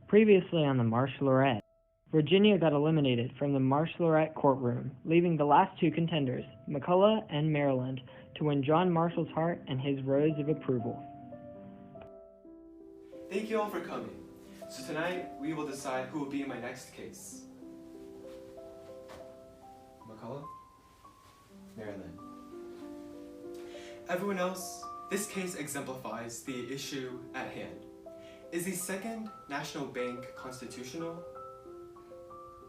Previously on the Marshallorette, Virginia got eliminated from the Marshallorette courtroom, leaving the last two contenders, McCullough and Maryland, to win John Marshall's heart and his rose of approval. Thank you all for coming. So tonight, we will decide who will be in my next case. McCullough? Maryland. Everyone else, this case exemplifies the issue at hand. Is the Second National Bank constitutional?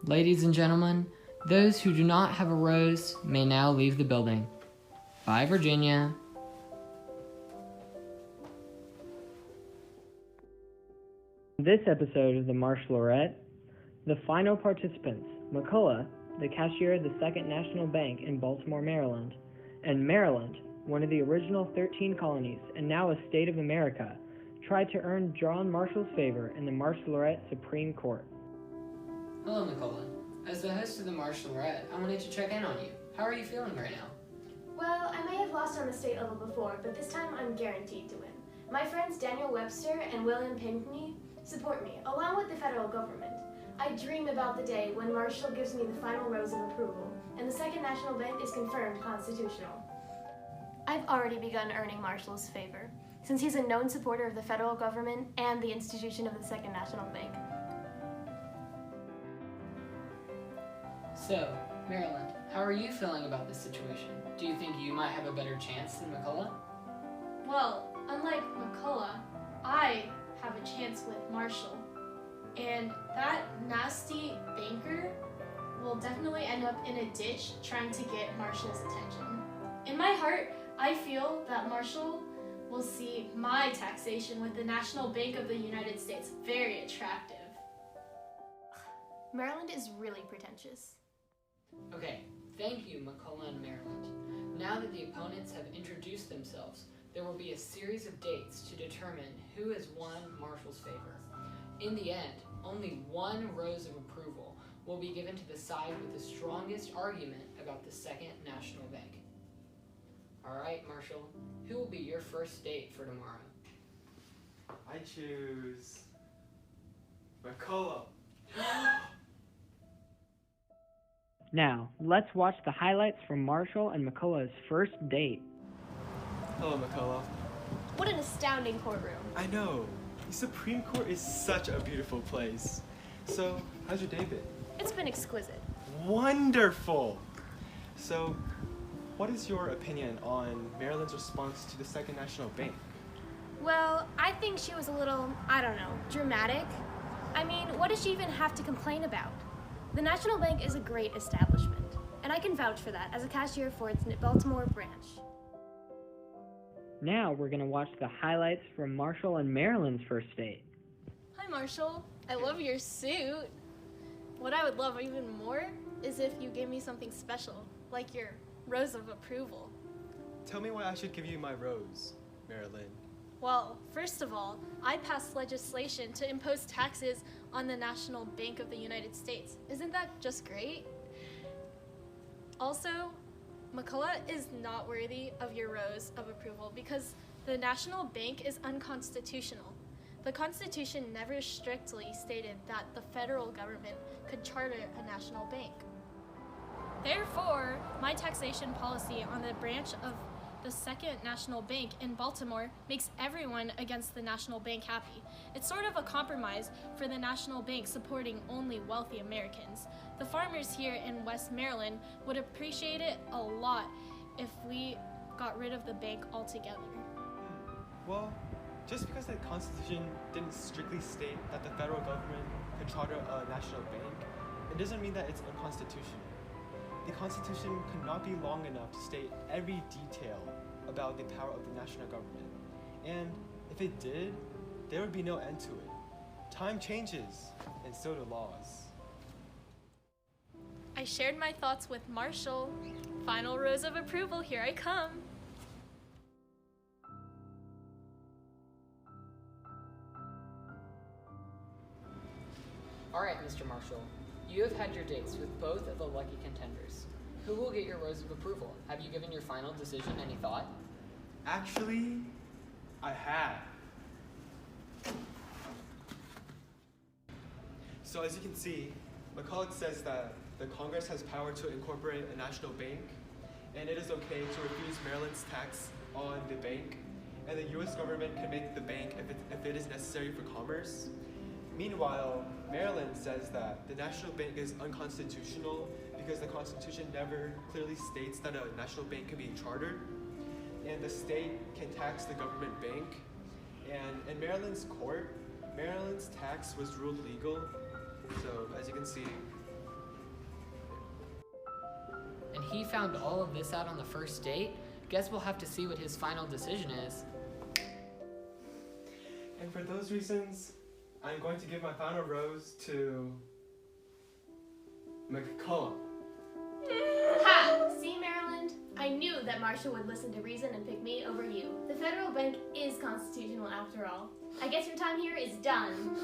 Ladies and gentlemen, those who do not have a rose may now leave the building. Bye, Virginia. In this episode of the Marshallorette, the final participants, McCullough, the cashier of the Second National Bank in Baltimore, Maryland, and Maryland, one of the original 13 colonies and now a state of America, tried to earn John Marshall's favor in the Marshallorette Supreme Court. Hello, McCullough. As the host of the Marshallorette, I wanted to check in on you. How are you feeling right now? Well, I may have lost on the state level before, but this time I'm guaranteed to win. My friends Daniel Webster and William Pinckney support me, along with the federal government. I dream about the day when Marshall gives me the final rose of approval, and the Second National Bank is confirmed constitutional. I've already begun earning Marshall's favor, since he's a known supporter of the federal government and the institution of the Second National Bank. So, Maryland, how are you feeling about this situation? Do you think you might have a better chance than McCullough? Well, unlike McCullough, I have a chance with Marshall. And that nasty banker will definitely end up in a ditch trying to get Marshall's attention. In my heart, I feel that Marshall will see my taxation with the National Bank of the United States very attractive. Maryland is really pretentious. Okay, thank you, McCullough and Maryland. Now that the opponents have introduced themselves, there will be a series of dates to determine who has won Marshall's favor. In the end, only one rose of approval will be given to the side with the strongest argument about the Second National Bank. All right, Marshall, who will be your first date for tomorrow? I choose McCullough. Now, let's watch the highlights from Marshall and McCullough's first date. Hello, McCullough. What an astounding courtroom. I know. The Supreme Court is such a beautiful place. So, how's your day been? It's been exquisite. Wonderful! So, what is your opinion on Maryland's response to the Second National Bank? Well, I think she was a little, dramatic. I mean, what does she even have to complain about? The National Bank is a great establishment, and I can vouch for that as a cashier for its Baltimore branch. Now we're going to watch the highlights from Marshall and Maryland's first date. Hi, Marshall. I love your suit. What I would love even more is if you gave me something special, like your rose of approval. Tell me why I should give you my rose, Maryland. Well, first of all, I passed legislation to impose taxes on the National Bank of the United States. Isn't that just great? Also, McCullough is not worthy of your rose of approval because the National Bank is unconstitutional. The Constitution never strictly stated that the federal government could charter a national bank. Therefore, my taxation policy on the branch of the Second National Bank in Baltimore makes everyone against the National Bank happy. It's sort of a compromise for the National Bank supporting only wealthy Americans. The farmers here in West Maryland would appreciate it a lot if we got rid of the bank altogether. Well, just because the Constitution didn't strictly state that the federal government could charter a national bank, it doesn't mean that it's unconstitutional. The Constitution could not be long enough to state every detail about the power of the national government. And if it did, there would be no end to it. Time changes, and so do laws. I shared my thoughts with Marshall. Final rose of approval, here I come. All right, Mr. Marshall, you have had your dates with both of the lucky contenders. Who will get your rose of approval? Have you given your final decision any thought? Actually, I have. So as you can see, McCulloch says that the Congress has power to incorporate a national bank, and it is okay to refuse Maryland's tax on the bank, and the U.S. government can make the bank if it is necessary for commerce. Meanwhile, Maryland says that the national bank is unconstitutional because the Constitution never clearly states that a national bank can be chartered, and the state can tax the government bank. And in Maryland's court, Maryland's tax was ruled legal. So as you can see, And he found all of this out on the first date? Guess we'll have to see what his final decision is. and for those reasons, I'm going to give my final rose to McCulloch. Ha! See, Maryland? I knew that Marshall would listen to reason and pick me over you. The federal bank is constitutional after all. I guess your time here is done.